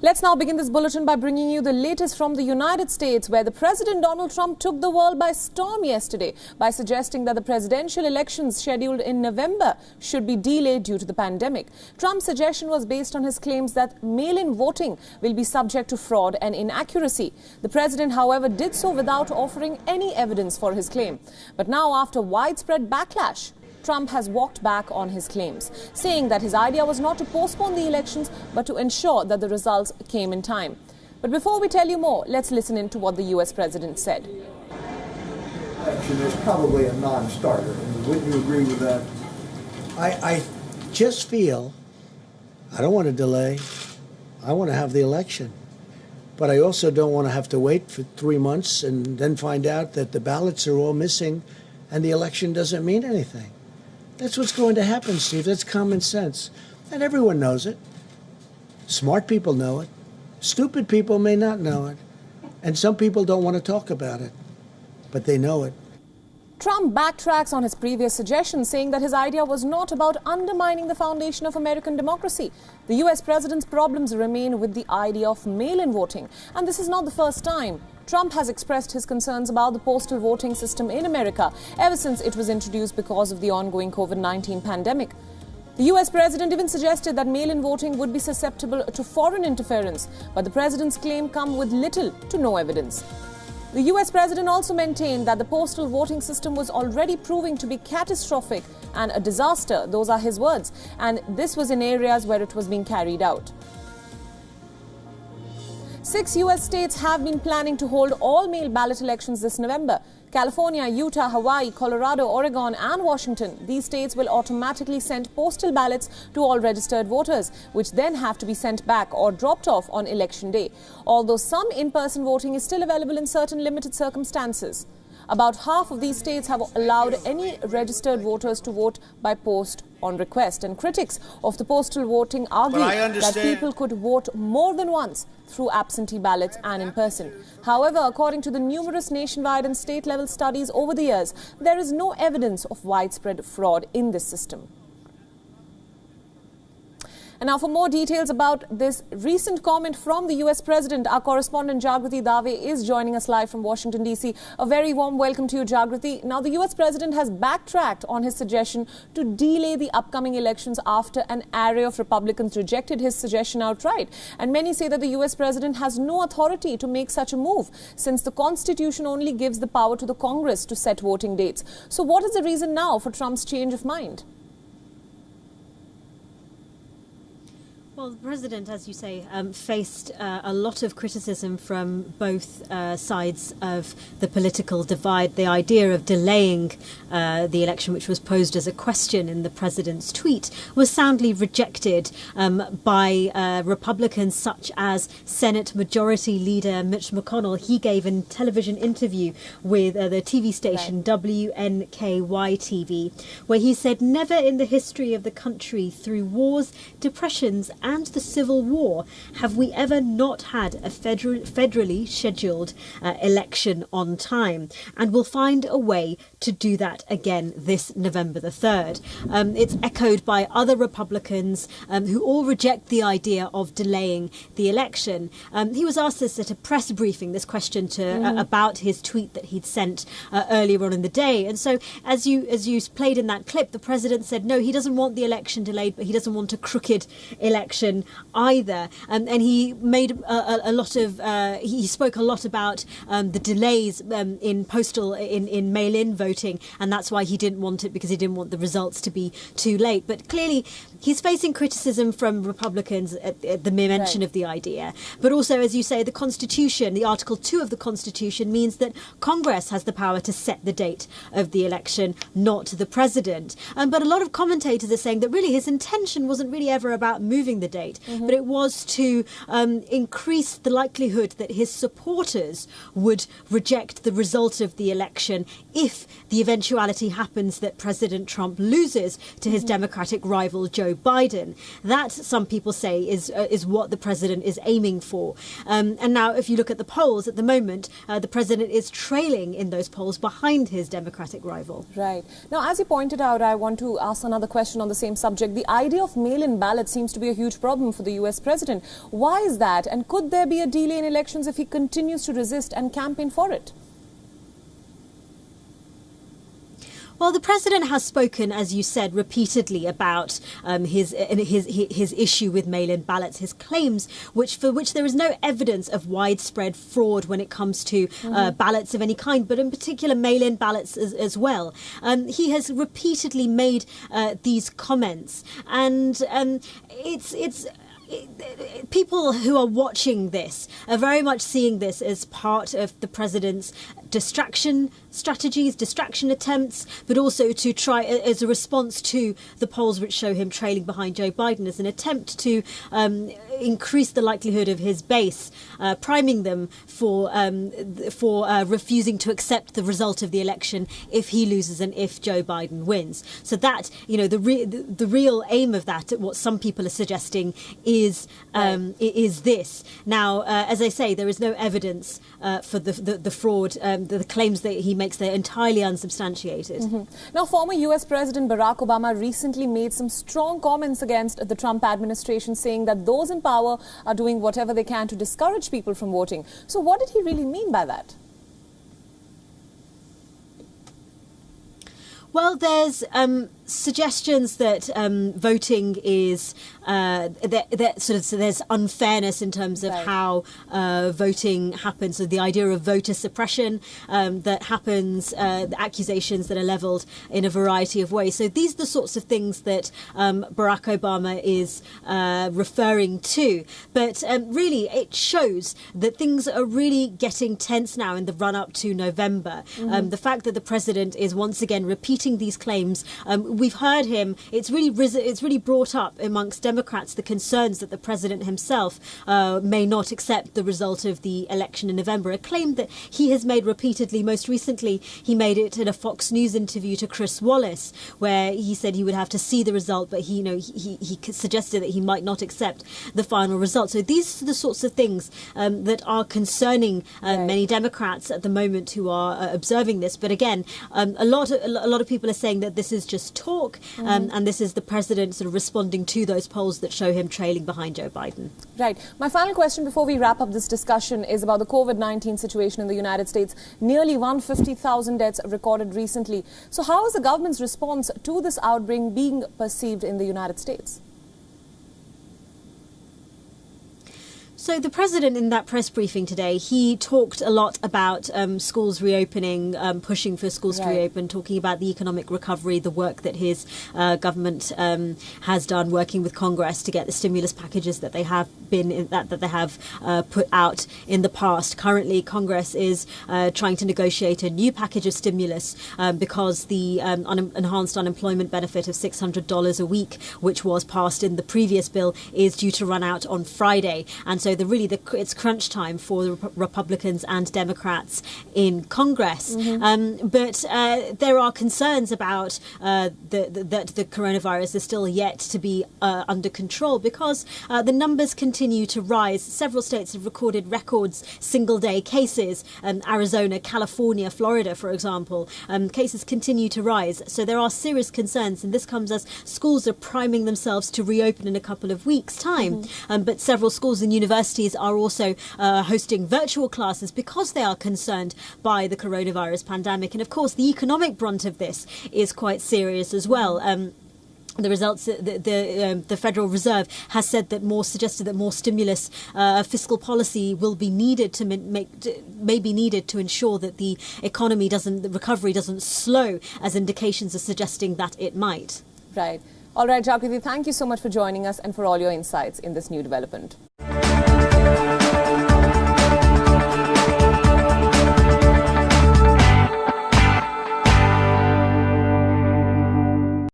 Let's now begin this bulletin by bringing you the latest from the United States, where the President Donald Trump took the world by storm yesterday by suggesting that the presidential elections scheduled in November should be delayed due to the pandemic. Trump's suggestion was based on his claims that mail-in voting will be subject to fraud and inaccuracy. The president, however, did so without offering any evidence for his claim. But now, after widespread backlash, Trump has walked back on his claims, saying that his idea was not to postpone the elections but to ensure that the results came in time. But before we tell you more, let's listen in to what the US president said. Election is probably a non-starter. Wouldn't you agree with that? I just feel I don't want to delay. I want to have the election. But I also don't want to have to wait for 3 months and then find out that the ballots are all missing and the election doesn't mean anything. That's what's going to happen, Steve. That's common sense. And everyone knows it. Smart people know it. Stupid people may not know it. And some people don't want to talk about it. But they know it. Trump backtracks on his previous suggestion, saying that his idea was not about undermining the foundation of American democracy. The US president's problems remain with the idea of mail-in voting. And this is not the first time. Trump has expressed his concerns about the postal voting system in America ever since it was introduced because of the ongoing COVID-19 pandemic. The US president even suggested that mail-in voting would be susceptible to foreign interference, but the president's claim comes with little to no evidence. The US president also maintained that the postal voting system was already proving to be catastrophic and a disaster. Those are his words. And this was in areas where it was being carried out. 6 US states have been planning to hold all-mail ballot elections this November. California, Utah, Hawaii, Colorado, Oregon and Washington. These states will automatically send postal ballots to all registered voters, which then have to be sent back or dropped off on election day. Although some in-person voting is still available in certain limited circumstances. About half of these states have allowed any registered voters to vote by post on request. And critics of the postal voting argue that people could vote more than once through absentee ballots and in person. However, according to the numerous nationwide and state-level studies over the years, there is no evidence of widespread fraud in this system. And now for more details about this recent comment from the US president, our correspondent Jagriti Dave is joining us live from Washington, D.C. A very warm welcome to you, Jagriti. Now, the US president has backtracked on his suggestion to delay the upcoming elections after an array of Republicans rejected his suggestion outright. And many say that the US president has no authority to make such a move, since the Constitution only gives the power to the Congress to set voting dates. So what is the reason now for Trump's change of mind? Well, the president, as you say, faced a lot of criticism from both sides of the political divide. The idea of delaying the election, which was posed as a question in the president's tweet, was soundly rejected by Republicans such as Senate Majority Leader Mitch McConnell. He gave a television interview with the TV station WNKY-TV, where he said, "Never in the history of the country, through wars, depressions and the Civil War, have we ever not had a federally scheduled election on time, and we'll find a way to do that again this November the 3rd. It's echoed by other Republicans who all reject the idea of delaying the election. He was asked this at a press briefing, this question about his tweet that he'd sent earlier on in the day. And so, as you played in that clip, the president said no, he doesn't want the election delayed, but he doesn't want a crooked election either. And he made he spoke a lot about the delays in postal in mail-in voting, and that's why he didn't want it, because he didn't want the results to be too late. But clearly he's facing criticism from Republicans at the mere mention of the idea. But also, as you say, the Constitution, the Article 2 of the Constitution, means that Congress has the power to set the date of the election, not the president. But a lot of commentators are saying that really his intention wasn't really ever about moving the date, but it was to increase the likelihood that his supporters would reject the result of the election if the eventuality happens that President Trump loses to his Democratic rival Joe Biden. That, some people say, is what the president is aiming for. And now, if you look at the polls at the moment, the president is trailing in those polls behind his Democratic rival. Right. Now, as you pointed out, I want to ask another question on the same subject. The idea of mail-in ballots seems to be a huge huge problem for the US president. Why is that? And could there be a delay in elections if he continues to resist and campaign for it? Well, the president has spoken, as you said, repeatedly about his issue with mail-in ballots, his claims, for which there is no evidence of widespread fraud when it comes to ballots of any kind, but in particular mail-in ballots as well. He has repeatedly made these comments, and people who are watching this are very much seeing this as part of the president's distraction strategies, distraction attempts, but also to try as a response to the polls which show him trailing behind Joe Biden, as an attempt to increase the likelihood of his base, priming them for refusing to accept the result of the election if he loses and if Joe Biden wins. So that, the real aim of that, what some people are suggesting, is this. Now, as I say, there is no evidence for the fraud, the claims that he makes. They're entirely unsubstantiated. Now, former US President Barack Obama recently made some strong comments against the Trump administration, saying that those in power are doing whatever they can to discourage people from voting. So what did he really mean by that? Well, there's suggestions that voting is there's unfairness in terms of how voting happens. So the idea of voter suppression that happens, the accusations that are levelled in a variety of ways. So these are the sorts of things that Barack Obama is referring to. But really, it shows that things are really getting tense now in the run-up to November. The fact that the president is once again repeating these claims, we've heard him. It's really brought up amongst Democrats the concerns that the president himself may not accept the result of the election in November. A claim that he has made repeatedly. Most recently, he made it in a Fox News interview to Chris Wallace, where he said he would have to see the result, but he suggested that he might not accept the final result. So these are the sorts of things that are concerning many Democrats at the moment who are observing this. But again, a lot of people are saying that this is just talk, and this is the president sort of responding to those polls that show him trailing behind Joe Biden. Right. My final question before we wrap up this discussion is about the COVID-19 situation in the United States. Nearly 150,000 deaths recorded recently. So how is the government's response to this outbreak being perceived in the United States? So the president, in that press briefing today, he talked a lot about schools reopening, pushing for schools to reopen, talking about the economic recovery, the work that his government has done, working with Congress to get the stimulus packages that they have put out in the past. Currently, Congress is trying to negotiate a new package of stimulus because the enhanced unemployment benefit of $600 a week, which was passed in the previous bill, is due to run out on Friday. And so it's crunch time for the Republicans and Democrats in Congress. But there are concerns about that the coronavirus is still yet to be under control because the numbers continue to rise. Several states have recorded records single-day cases. Arizona, California, Florida, for example. Cases continue to rise. So there are serious concerns, and this comes as schools are priming themselves to reopen in a couple of weeks' time. But several schools and universities are also hosting virtual classes because they are concerned by the coronavirus pandemic. And of course, the economic brunt of this is quite serious as well. The results, the Federal Reserve has said that suggested that more stimulus fiscal policy will be needed may be needed to ensure that the recovery doesn't slow, as indications are suggesting that it might. Right. All right, Jagriti, thank you so much for joining us and for all your insights in this new development.